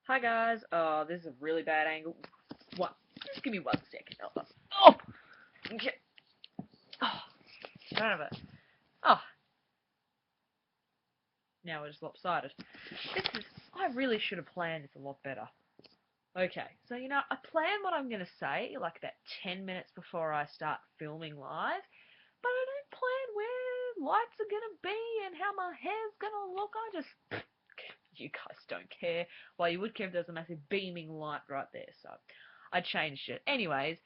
Hi guys. Oh, this is a really bad angle. What? Just give me 1 second. Oh, okay. Oh, son of a. Oh, now we're just lopsided. This is. I really should have planned this a lot better. Okay, so I plan what I'm gonna say like about 10 minutes before I start filming live, but I don't plan where lights are gonna be and how my hair's gonna look. I just. You guys don't care. Well, you would care if there was a massive beaming light right there, so I changed it. Anyways,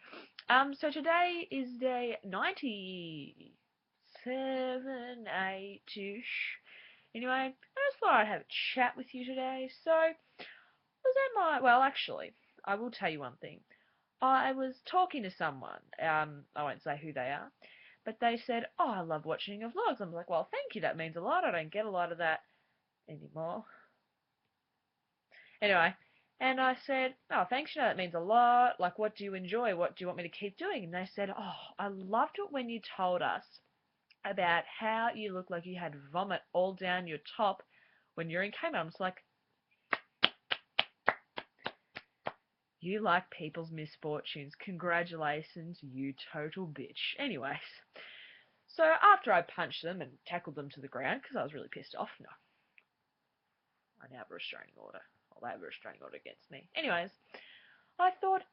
so today is day 97, 8-ish. Anyway, I just thought I'd have a chat with you today. So, well, actually, I will tell you one thing. I was talking to someone, I won't say who they are, but they said, "Oh, I love watching your vlogs." I'm like, "Well, thank you, that means a lot. I don't get a lot of that anymore." Anyway, and I said, "Oh, thanks, that means a lot. Like, what do you enjoy? What do you want me to keep doing?" And they said, "Oh, I loved it when you told us about how you look like you had vomit all down your top when you're in coma." I'm just like, you like people's misfortunes. Congratulations, you total bitch. Anyways, so after I punched them and tackled them to the ground because I was really pissed off, no, I now have a restraining order. Well, they have a restraining order against me. Anyways, I thought,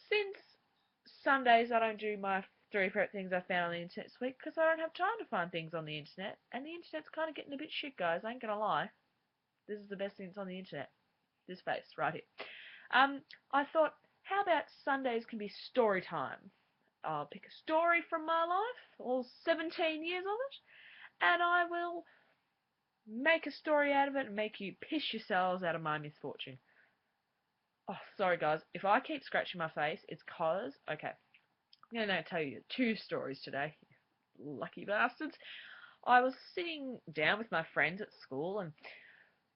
since Sundays I don't do my three favorite things I found on the internet this week because I don't have time to find things on the internet, and the internet's kind of getting a bit shit, guys. I ain't gonna lie. This is the best thing that's on the internet. This face right here. I thought, how about Sundays can be story time? I'll pick a story from my life, all 17 years of it, and I will make a story out of it and make you piss yourselves out of my misfortune. Oh, sorry guys, if I keep scratching my face, it's cause, okay, I'm going to tell you two stories today. Lucky bastards. I was sitting down with my friends at school, and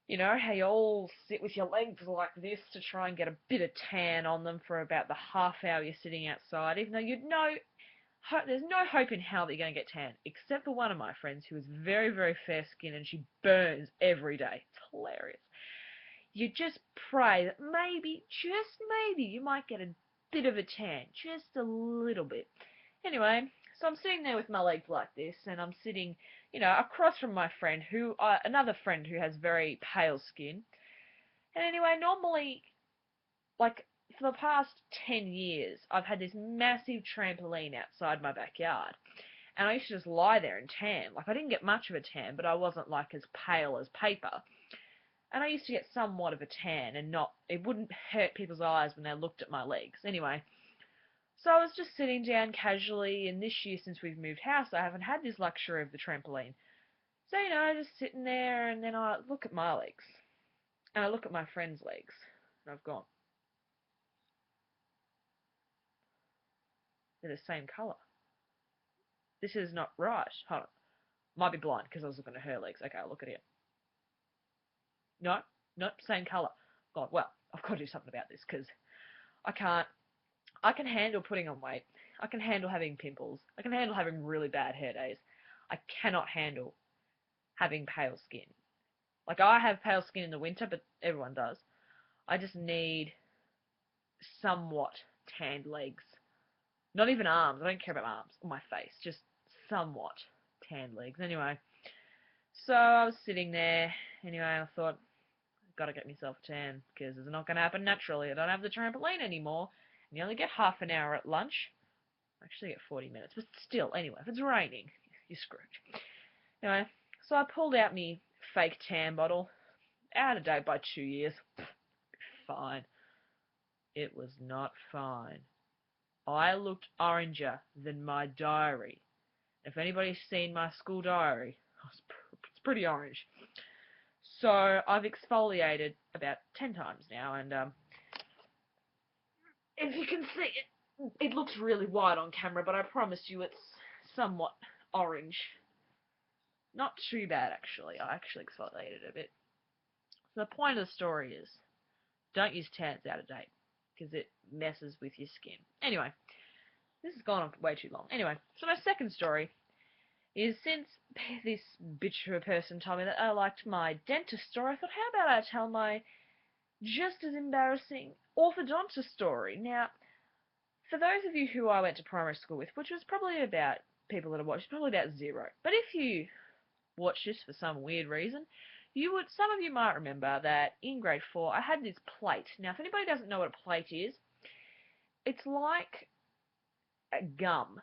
you know how you all sit with your legs like this to try and get a bit of tan on them for about the half hour you're sitting outside, even though you'd know there's no hope in hell that you're going to get tan, except for one of my friends who is very, very fair skinned and she burns every day. It's hilarious. You just pray that maybe, just maybe, you might get a bit of a tan, just a little bit. Anyway, so I'm sitting there with my legs like this, and I'm sitting, across from my friend, another friend who has very pale skin. And anyway, normally, like, for the past 10 years, I've had this massive trampoline outside my backyard. And I used to just lie there and tan. Like, I didn't get much of a tan, but I wasn't, like, as pale as paper. And I used to get somewhat of a tan, and it wouldn't hurt people's eyes when they looked at my legs. Anyway, so I was just sitting down casually, and this year, since we've moved house, I haven't had this luxury of the trampoline. So, just sitting there, and then I look at my legs, and I look at my friend's legs, and I've gone, they're the same colour. This is not right. Hold on. Might be blind, because I was looking at her legs. Okay, I'll look at it. No, no, same colour. God, well, I've got to do something about this, because I can't. I can handle putting on weight. I can handle having pimples. I can handle having really bad hair days. I cannot handle having pale skin. Like, I have pale skin in the winter, but everyone does. I just need somewhat tanned legs. Not even arms. I don't care about arms or my face. Just somewhat tanned legs. Anyway, so I was sitting there. Anyway, I thought, I've got to get myself a tan because it's not going to happen naturally. I don't have the trampoline anymore. And you only get half an hour at lunch. I actually get 40 minutes, but still, anyway, if it's raining, you're screwed. Anyway, so I pulled out me fake tan bottle. Out of date by 2 years. Fine. It was not fine. I looked oranger than my diary. If anybody's seen my school diary, it's pretty orange. So I've exfoliated about 10 times now, and if you can see it looks really white on camera, but I promise you it's somewhat orange. Not too bad, actually. I actually exfoliated a bit. So the point of the story is, don't use tans out of date, because it messes with your skin. Anyway, this has gone on way too long. Anyway, so my second story is, since this bitch of a person told me that I liked my dentist story, I thought, how about I tell my just as embarrassing, orthodontist story. Now, for those of you who I went to primary school with, which was probably about people that have watched, probably about zero. But if you watched this for some weird reason, some of you might remember that in grade 4 I had this plate. Now, if anybody doesn't know what a plate is, it's like a gum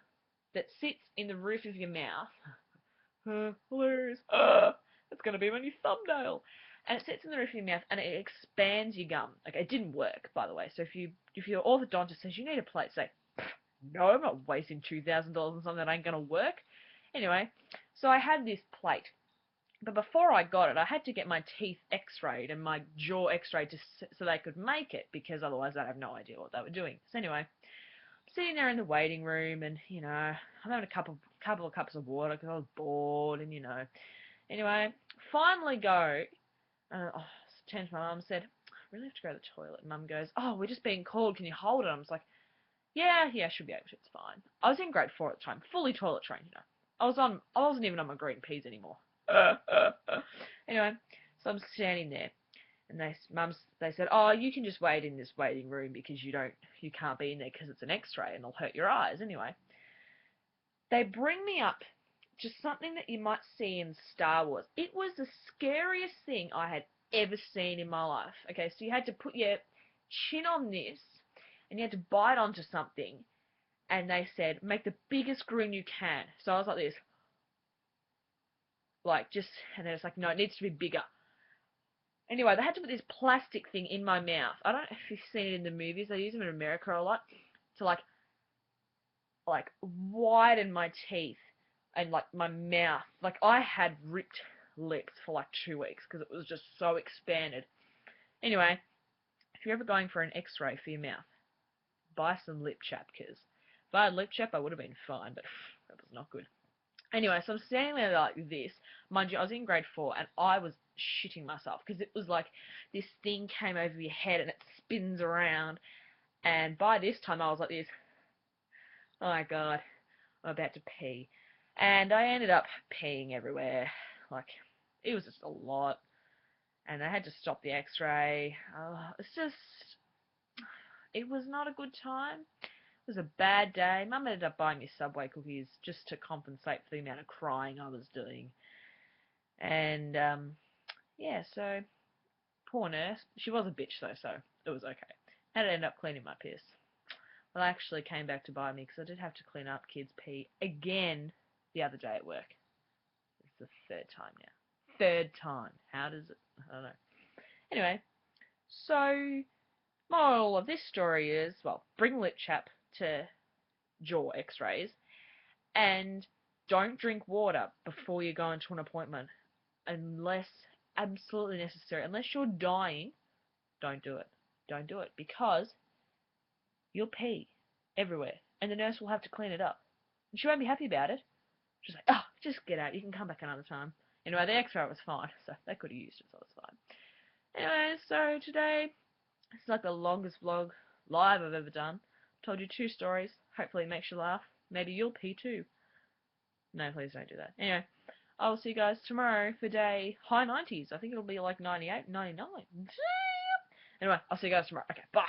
that sits in the roof of your mouth. Hilarious. That's going to be my new thumbnail. And it sits in the roof of your mouth and it expands your gum. Okay, it didn't work, by the way. So if your orthodontist says you need a plate, say, no, I'm not wasting $2,000 on something that ain't going to work. Anyway, so I had this plate. But before I got it, I had to get my teeth x-rayed and my jaw x-rayed so they could make it, because otherwise I'd have no idea what they were doing. So anyway, I'm sitting there in the waiting room and, I'm having a couple of cups of water because I was bored and, Anyway, finally go, turned to my mum and said, I really have to go to the toilet. And Mum goes, oh, we're just being called. Can you hold it? I was like, yeah, I should be able to. It's fine. I was in grade 4 at the time, fully toilet trained, I wasn't even on my green peas anymore. Anyway, so I'm standing there, and they said, oh, you can just wait in this waiting room because you can't be in there because it's an X-ray and it'll hurt your eyes. Anyway, they bring me up to something that you might see in Star Wars. It was the scariest thing I had ever seen in my life. Okay, so you had to put your chin on this, and you had to bite onto something, and they said, make the biggest grin you can. So I was like this, and then it's like, no, it needs to be bigger. Anyway, they had to put this plastic thing in my mouth. I don't know if you've seen it in the movies. They use them in America a lot to like widen my teeth and like my mouth. Like I had ripped lips for like 2 weeks because it was just so expanded. Anyway, if you're ever going for an X-ray for your mouth, buy some lip chap, because if I had lip chap, I would have been fine, but that was not good. Anyway, so I'm standing there like this. Mind you, I was in grade 4 and I was shitting myself because it was like this thing came over your head and it spins around. And by this time I was like this, oh my god, I'm about to pee. And I ended up peeing everywhere. Like, it was just a lot. And I had to stop the X-ray. It was not a good time. It was a bad day. Mum ended up buying me Subway cookies just to compensate for the amount of crying I was doing. And, yeah, so, poor nurse. She was a bitch though, so it was okay. Had to end up cleaning my piss. Well, I actually came back to buy me because I did have to clean up kids' pee again the other day at work. It's the third time now. Third time. How does it? I don't know. Anyway, so moral of this story is, well, bring lip chap to jaw x-rays and don't drink water before you go into an appointment unless absolutely necessary. Unless you're dying, don't do it. Don't do it because you'll pee everywhere and the nurse will have to clean it up. And she won't be happy about it. She's like, oh, just get out. You can come back another time. Anyway, the X-ray was fine, so they could have used it, so it was fine. Anyway, so today, it's like the longest vlog live I've ever done. Told you 2 stories. Hopefully it makes you laugh. Maybe you'll pee too. No, please don't do that. Anyway, I will see you guys tomorrow for day high 90s. I think it'll be like 98, 99. Anyway, I'll see you guys tomorrow. Okay, bye.